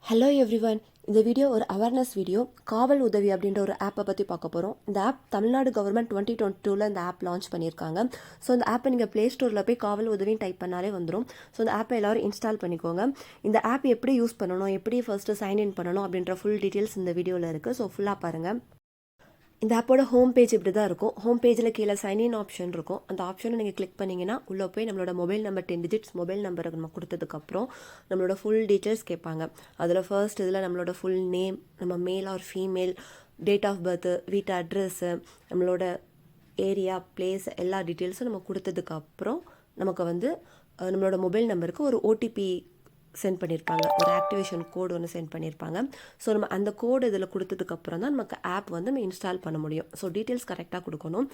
Hello everyone. இந்த video ஒரு awareness video. காவல் உதவி அப்படின்ற ஒரு ஆப்பை பற்றி பார்க்க போகிறோம். இந்த ஆப் தமிழ்நாடு கவர்மெண்ட் 2022 இந்த ஆப் லான்ச் பண்ணியிருக்காங்க. ஸோ இந்த ஆப்பை நீங்கள் ப்ளே ஸ்டோரில் போய் காவல் உதவின்னு டைப் பண்ணாலே வந்துடும். ஸோ இந்த ஆப்பை எல்லோரும் இன்ஸ்டால் பண்ணிக்கோங்க. இந்த ஆப் எப்படி யூஸ் பண்ணணும், எப்படி ஃபர்ஸ்ட்டு சைன்இன் பண்ணணும் அப்படின்ற ஃபுல் டீட்டெயில்ஸ் இந்த வீடியோவில் இருக்குது. ஸோ ஃபுல்லாக பாருங்கள். இந்த ஆப்போட ஹோம் பேஜ் இப்படி தான் இருக்கும். ஹோம் பேஜில் கீழே சைன்இன் ஆப்ஷன் இருக்கும். அந்த ஆப்ஷனை நீங்கள் கிளிக் பண்ணிங்கன்னா உள்ளே போய் நம்மளோட மொபைல் நம்பர் 10 டிஜிட்ஸ் மொபைல் நம்பரை நம்ம கொடுத்ததுக்கப்புறம் நம்மளோட ஃபுல் டீட்டெயில்ஸ் கேட்பாங்க. அதில் ஃபர்ஸ்ட் இதில் நம்மளோட ஃபுல் நேம், நம்ம male or female, date of birth, வீட்டு அட்ரெஸ்ஸு, நம்மளோட ஏரியா, பிளேஸ், எல்லா டீட்டெயில்ஸும் நம்ம கொடுத்ததுக்கப்புறம் நமக்கு வந்து நம்மளோட மொபைல் நம்பருக்கு ஒரு ஓடிபி சென்ட் பண்ணியிருப்பாங்க. ஒரு ஆக்டிவேஷன் கோடு ஒன்று சென்ட் பண்ணியிருப்பாங்க. ஸோ நம்ம அந்த கோடு இதில் கொடுத்ததுக்கப்புறம் தான் நமக்கு ஆப் வந்து நம்ம இன்ஸ்டால் பண்ண முடியும். ஸோ டீட்டெயில்ஸ் கரெக்டாக கொடுக்கணும்.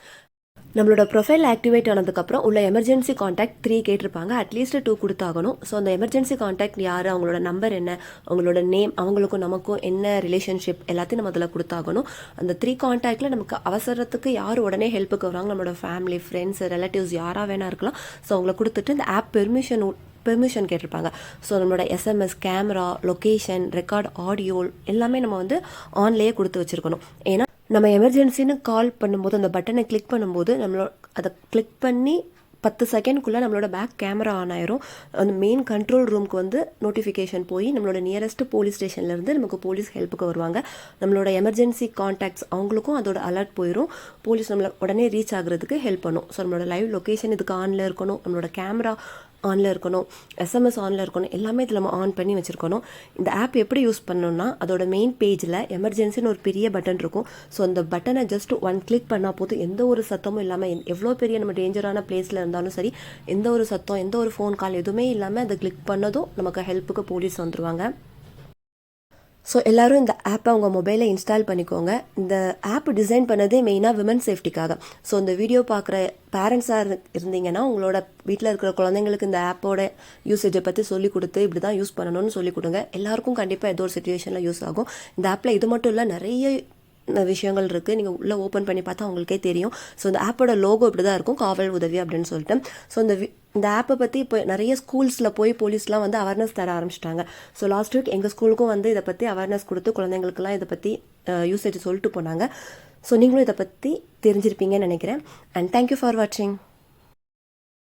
நம்மளோட ப்ரொஃபைல் ஆக்டிவேட் ஆனதுக்கப்புறம் உள்ள எமர்ஜென்சி காண்டாக்ட் 3 கேட்டிருப்பாங்க. அட்லீஸ்ட் 2 கொடுத்தாகணும். ஸோ அந்த எமர்ஜென்சி காண்டாக்ட் யார், அவங்களோட நம்பர் என்ன, அவங்களோட நேம், அவங்களுக்கும் நமக்கும் என்ன ரிலேஷன்ஷிப், எல்லாத்தையும் நம்ம அதில் கொடுத்தாகணும். அந்த 3 காண்டாக்டில் நமக்கு அவசரத்துக்கு யார் உடனே ஹெல்ப்புக்கு வராங்க, நம்மளோட ஃபேமிலி, ஃப்ரெண்ட்ஸ், ரிலேட்டிவ்ஸ் யாராக வேணா இருக்கலாம். ஸோ அவங்கள கொடுத்துட்டு இந்த ஆப் பெர்மிஷன் கேட்டிருப்பாங்க. ஸோ நம்மளோட SMS, camera, location, record, audio எல்லாமே நம்ம வந்து ஆன்லேயே கொடுத்து வச்சுருக்கணும். ஏன்னா நம்ம எமர்ஜென்சின்னு கால் பண்ணும்போது அந்த பட்டனை கிளிக் பண்ணும்போது அதை கிளிக் பண்ணி 10 செகண்ட்குள்ளே நம்மளோட பேக் கேமரா ஆன் ஆயிரும். அந்த மெயின் கண்ட்ரோல் ரூமுக்கு வந்து நோட்டிஃபிகேஷன் போய் நம்மளோட நியரஸ்ட் போலீஸ் ஸ்டேஷன்லேருந்து நமக்கு போலீஸ் ஹெல்ப்புக்கு வருவாங்க. நம்மளோட எமர்ஜென்சி கான்டாக்ட்ஸ் அவங்களுக்கும் அதோட அலர்ட் போயிடும். போலீஸ் நம்மளை உடனே ரீச் ஆகுறதுக்கு ஹெல்ப் பண்ணும். ஸோ நம்மளோட லைவ் லொக்கேஷன் இதுக்கு ஆனில் இருக்கணும், நம்மளோட கேமரா ஆனில் இருக்கணும், எஸ்எம்எஸ் ஆனில் இருக்கணும், எல்லாமே இதில் நம்ம ஆன் பண்ணி வச்சுருக்கணும். இந்த ஆப் எப்படி யூஸ் பண்ணணும்னா அதோட மெயின் பேஜில் எமர்ஜென்சின்னு ஒரு பெரிய பட்டன் இருக்கும். ஸோ அந்த பட்டனை ஜஸ்ட் 1 கிளிக் பண்ணால் போதும். எந்த ஒரு சத்தமும் இல்லாமல், எவ்வளோ பெரிய நம்ம டேஞ்சரான பிளேஸில் இருந்தாலும் சரி, எந்த ஒரு சத்தம், எந்த ஒரு ஃபோன் கால் எதுவுமே இல்லாமல் அதை கிளிக் பண்ணதும் நமக்கு ஹெல்ப்புக்கு போலீஸ் வந்துடுவாங்க. ஸோ எல்லோரும் இந்த ஆப்பை உங்கள் மொபைலில் இன்ஸ்டால் பண்ணிக்கோங்க. இந்த ஆப் டிசைன் பண்ணதே மெயினாக விமன் சேஃப்டிக்காக. ஸோ இந்த வீடியோ பார்க்குற பேரண்ட்ஸாக இருந்தீங்கன்னா உங்களோட வீட்டில் இருக்கிற குழந்தைங்களுக்கு இந்த ஆப்போட யூசேஜை பற்றி சொல்லிக் கொடுத்து இப்படி தான் யூஸ் பண்ணணும்னு சொல்லிக் கொடுங்க. எல்லாருக்கும் கண்டிப்பாக ஏதோ ஒரு சுச்சுவேஷனில் யூஸ் ஆகும். இந்த ஆப்பில் இது மட்டும் இல்லை, நிறைய விஷயங்கள் இருக்குது. நீங்கள் உள்ளே ஓப்பன் பண்ணி பார்த்தா உங்களுக்கே தெரியும். ஸோ இந்த ஆப்போட லோகோ இப்படி தான் இருக்கும், காவல் உதவி அப்படின்னு சொல்லிட்டு. ஸோ இந்த ஆப்பை பற்றி இப்போ நிறைய ஸ்கூல்ஸில் போய் போலீஸ்லாம் வந்து அவேர்னஸ் தர ஆரம்பிச்சிட்டாங்க. ஸோ லாஸ்ட் வீக் எங்கள் ஸ்கூலுக்கும் வந்து இதை பற்றி அவேர்னஸ் கொடுத்து குழந்தைங்களுக்குலாம் இதை பற்றி யூசேஜ் சொல்லிட்டு போனாங்க. ஸோ நீங்களும் இதை பற்றி தெரிஞ்சிருப்பீங்கன்னு நினைக்கிறேன். அண்ட் தேங்க்யூ ஃபார் வாட்சிங்.